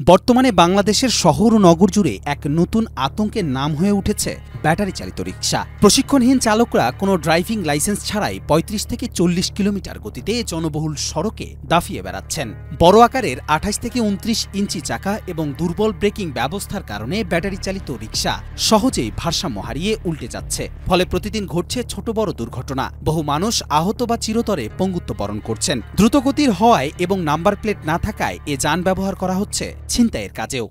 বর্তমানে বাংলাদেশের শহর ও নগর জুড়ে এক নতুন আতঙ্কের নাম হয়ে উঠেছে ব্যাটারি চালিত রিকশা। প্রশিক্ষণহীন চালকরা কোনো ড্রাইভিং লাইসেন্স ছাড়াই ৩৫ থেকে ৪০ কিলোমিটার গতিতে জনবহুল সড়কে দাফিয়ে বেড়াচ্ছেন। বড় আকারের ২৮ থেকে ২৯ ইঞ্চি চাকা এবং দুর্বল ব্রেকিং ব্যবস্থার কারণে ব্যাটারি চালিত রিকশা সহজেই ভারসাম্য হারিয়ে উল্টে যাচ্ছে। ফলে প্রতিদিন ঘটছে ছোট বড় দুর্ঘটনা। বহু মানুষ আহত বা চিরতরে পঙ্গুত্ব বরণ করছেন। দ্রুতগতির হওয়ায় এবং নাম্বার প্লেট না থাকায় এ যান ব্যবহার করা হচ্ছে ছিনতাইয়ের কাজেও।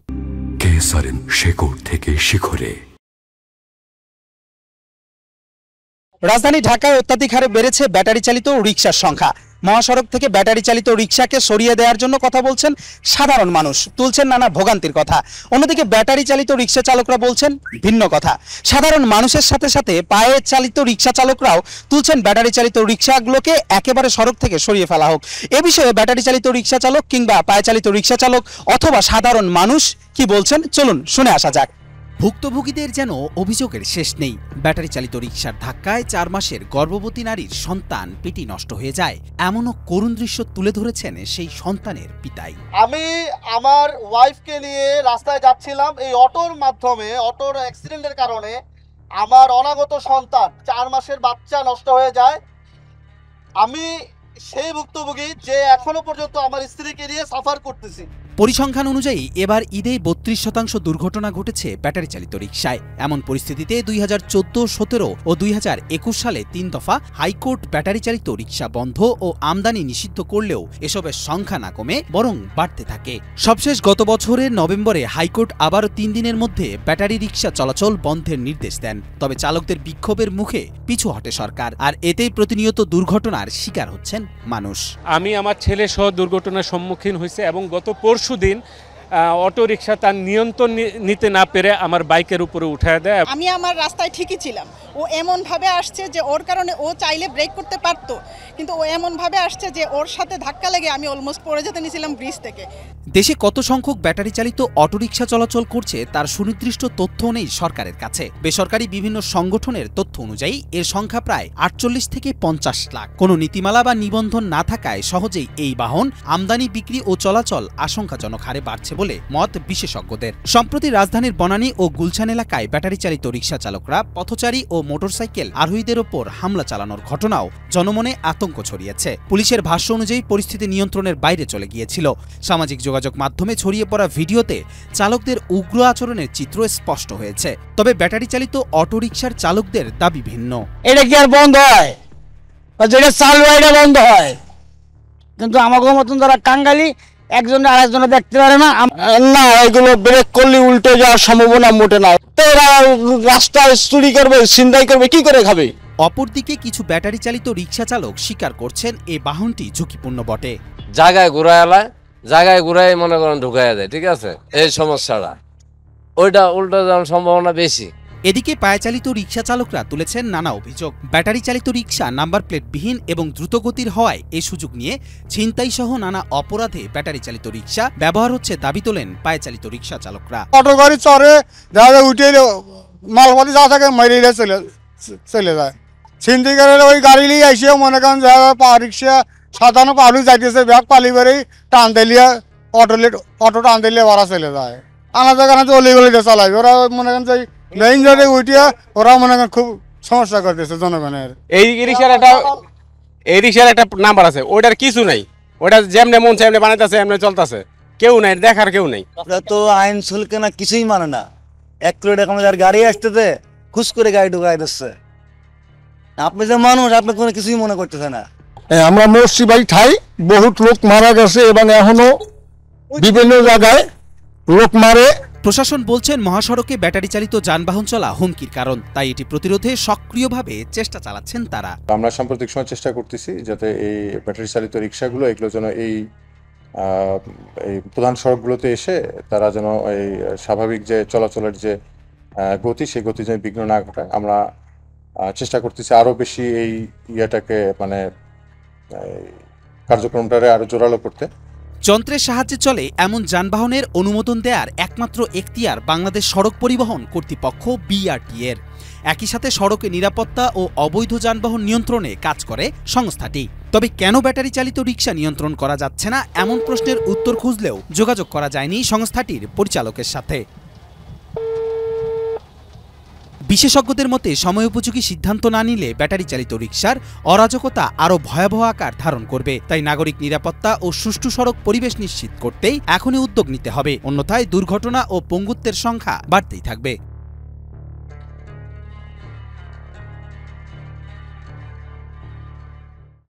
শেকড় থেকে শিখরে। রাজধানী ঢাকায় অত্যাধিক হারে বেড়েছে ব্যাটারি চালিত রিকশার সংখ্যা। মহাসড়ক থেকে ব্যাটারি চালিত রিকশাকে সরিয়ে দেওয়ার জন্য কথা বলছেন সাধারণ মানুষ, তুলছেন নানা ভোগান্তির কথা। অন্যদিকে ব্যাটারি চালিত রিকশা চালকরা বলছেন ভিন্ন কথা। সাধারণ মানুষের সাথে সাথে পায়ে চালিত রিকশা চালকরাও তুলছেন ব্যাটারি চালিত রিকশাগুলোকে একেবারে সড়ক থেকে সরিয়ে ফেলা হোক। এ বিষয়ে ব্যাটারি চালিত রিকশা চালক কিংবা পায়ে চালিত রিকশা চালক অথবা সাধারণ মানুষ কি বলছেন, চলুন শুনে আসা যাক। ভুক্তভোগীদের যেন অভিযোগের শেষ নেই। ব্যাটারি চালিত রিকশার ধাক্কায় ৪ মাসের গর্ভবতী নারীর সন্তান পেটে নষ্ট হয়ে যায়, এমনও করুণ দৃশ্য তুলে ধরেছেন সেই সন্তানের পিতাই। আমি আমার ওয়াইফকে নিয়ে রাস্তায় যাচ্ছিলাম, এই অটোর মাধ্যমে অটোর অ্যাক্সিডেন্টের কারণে আমার অনাগত সন্তান ৪ মাসের বাচ্চা নষ্ট হয়ে যায়। আমি সেই ভুক্তভোগী যে এখনো পর্যন্ত আমার স্ত্রীকে নিয়ে সাফার করতেছি। পরিসংখ্যান অনুযায়ী এবার ঈদে ৩২% দুর্ঘটনা ঘটেছে ব্যাটারি চালিত রিকশায়। এমন পরিস্থিতিতে ২০১৪-১৭ ও ২০২১ সালে ৩ দফা হাইকোর্ট ব্যাটারি চালিত রিকশা বন্ধ ও আমদানি নিষিদ্ধ করলেও এসবের সংখ্যা না কমে বরং বাড়তে থাকে। সবশেষ গত বছরের নভেম্বরে হাইকোর্ট আবারও ৩ দিনের মধ্যে ব্যাটারি রিকশা চলাচল বন্ধের নির্দেশ দেন। তবে চালকদের বিক্ষোভের মুখে পিছু হটে সরকার, আর এতেই প্রতিনিয়ত দুর্ঘটনার শিকার হচ্ছেন মানুষ। আমি আমার ছেলে সহ দুর্ঘটনার সম্মুখীন হয়েছে এবং গত পরশুদিন অটো রিকশা তার নিয়ন্ত্রণ নিতে না পেরে আমার বাইকের উপরে উঠায় দেয়। আমি আমার রাস্তায় ঠিকই ছিলাম, ও এমনভাবে আসছে যে ওর কারণে ও চাইলে ব্রেক করতে পারতো, কিন্তু ও এমনভাবে আসছে যে ওর সাথে ধাক্কা লেগে আমি অলমোস্ট পড়ে যেতে নিয়েছিলাম ব্রিজ থেকে। দেশে কত সংখ্যক ব্যাটারি চালিত অটোরিকশা চলাচল করছে তার সুনির্দিষ্ট তথ্য নেই সরকারের কাছে। বেসরকারি বিভিন্ন সংগঠনের তথ্য অনুযায়ী এর সংখ্যা প্রায় ৪৮ থেকে ৫০ লাখ। কোনো নীতিমালা বা নিবন্ধন না থাকায় সহজেই এই বাহন আমদানি, বিক্রি ও চলাচল আশঙ্কাজনক হারে বাড়ছে বলে মত বিশেষজ্ঞদের। সম্প্রতি রাজধানীর বনানী ও গুলশান এলাকায় ব্যাটারি চালিত রিকশা চালকরা পথচারী ও মোটরসাইকেল আরোহীদের ওপর হামলা চালানোর ঘটনাও জনমনে আতঙ্ক ছড়িয়েছে। পুলিশের ভাষ্য অনুযায়ী পরিস্থিতি নিয়ন্ত্রণের বাইরে চলে গিয়েছিল। সামাজিক যোগাযোগ মাধ্যমে ছড়িয়ে পড়া ভিডিওতে চালকদের উগ্র আচরণের চিত্র স্পষ্ট হয়েছে। তবে ব্যাটারি চালিত অটোরিকশার চালকদের দাবি ভিন্ন। এটা কি আর বন্ধ হয়? যেটা চালু হয় এটা বন্ধ হয়, কিন্তু আমাকে মতন যারা কাঙ্গালি একজন আরেকজন দেখতে পারে না, না এগুলো ব্রেক করলে উল্টে যাওয়ার সম্ভাবনা মোটে না। তো এরা রাস্তায় চুরি করবে, ছিনতাই করবে, কি করে খাবে? অপরদিকে কিছু ব্যাটারি চালিত রিকশা চালক স্বীকার করছেন এই বাহনটি ঝুঁকিপূর্ণ বটে। জায়গায় ঘুরায় মনে করেন ঢুকাইয়া দেয়, ঠিক আছে, এই সমস্যাটা ওইটা উল্টো যাওয়ার সম্ভাবনা বেশি। এদিকে পায়চালিত রিকশা চালকরা তুলেছেন নানা অভিযোগ। ব্যাটারি চালিত রিকশা নাম্বার প্লেটবিহীন এবং দ্রুতগতির হওয়ায় এই সুযোগ নিয়ে ছিনতাই সহ নানা অপরাধে ব্যাটারি চালিত রিকশা ব্যবহার হচ্ছে দাবি তোলেন পায়চালিত রিকশা চালকরা। অটো গাড়ি চড়ে দেখা উঠে মালপাতি যা থাকে মেরে চলে যায়। ছিনতাই করে ওই গাড়ি নিয়ে এসেও মনে করেন পা রিক্সা সাধারণ পাবলিক যাইতেছে, ব্যাগ পালি বেড়ে টান দিলিয়ে অটো টান দিলিয়ে ওরা চলে যায়। আনাদের কারণে অলি গলি দিয়ে চালাবে ওরা, মনে করেন যে লাইন ধরে উঠিয়া ওরা মনে করেন খুব সমস্যা করতেছে জনগণের। এই রিক্সার একটা নাম্বার আছে, ওইটার কিছু নাই, ওটা যেমনে মন চাই এমনি বানাইতেছে, এমনি চলতেছে, কেউ নাই, দেখার কেউ নেই। ওরা তো আইন শুল্ক না কিছুই মানে না। 1 কোটি টাকা গাড়ি আসতেছে, খুশ করে গাড়ি ঢুকাই দিচ্ছে। আপনি যে মানুষ, আপনি কোনো কিছুই মনে করতেছে না। আমরা মরছি ভাই ঠাই, বহুত লোক মারা গেছে এবং এখনো বিভিন্ন জায়গায় লোক মারে। প্রশাসন বলছেন মহাসড়কে ব্যাটারি চালিত যানবাহন চলা হুমকির কারণ, তাই এটি প্রতিরোধে সক্রিয়ভাবে চেষ্টা চালাচ্ছেন তারা। আমরা সাম্প্রতিক সময় চেষ্টা করতেছি যাতে এই ব্যাটারি চালিত রিক্সাগুলো এগুলো যেন এই প্রধান সড়কগুলোতে এসে তারা যেন এই স্বাভাবিক যে চলাচলের যে গতি, সেই গতি যেন বিঘ্ন না ঘটায়। আমরা চেষ্টা করতেছি আরও বেশি এই ইয়েটাকে মানে কার্যক্রমটারে আরও জোরালো করতে। যন্ত্রের সাহায্যে চলে এমন যানবাহনের অনুমোদন দেওয়ার একমাত্র এখতিয়ার বাংলাদেশ সড়ক পরিবহন কর্তৃপক্ষ BRT এর। একই সাথে সড়কে নিরাপত্তা ও অবৈধ যানবাহন নিয়ন্ত্রণে কাজ করে সংস্থাটি। তবে কেন ব্যাটারি চালিত রিকশা নিয়ন্ত্রণ করা যাচ্ছে না এমন প্রশ্নের উত্তর খুঁজলেও যোগাযোগ করা যায়নি সংস্থাটির পরিচালকের সাথে। বিশেষজ্ঞদের মতে সময়োপযোগী সিদ্ধান্ত না নিলে ব্যাটারি চালিত রিকশার অরাজকতা আরও ভয়াবহ আকার ধারণ করবে। তাই নাগরিক নিরাপত্তা ও সুষ্ঠু সড়ক পরিবেশ নিশ্চিত করতেই এখনই উদ্যোগ নিতে হবে, অন্যথায় দুর্ঘটনা ও পঙ্গুত্বের সংখ্যা বাড়তেই থাকবে।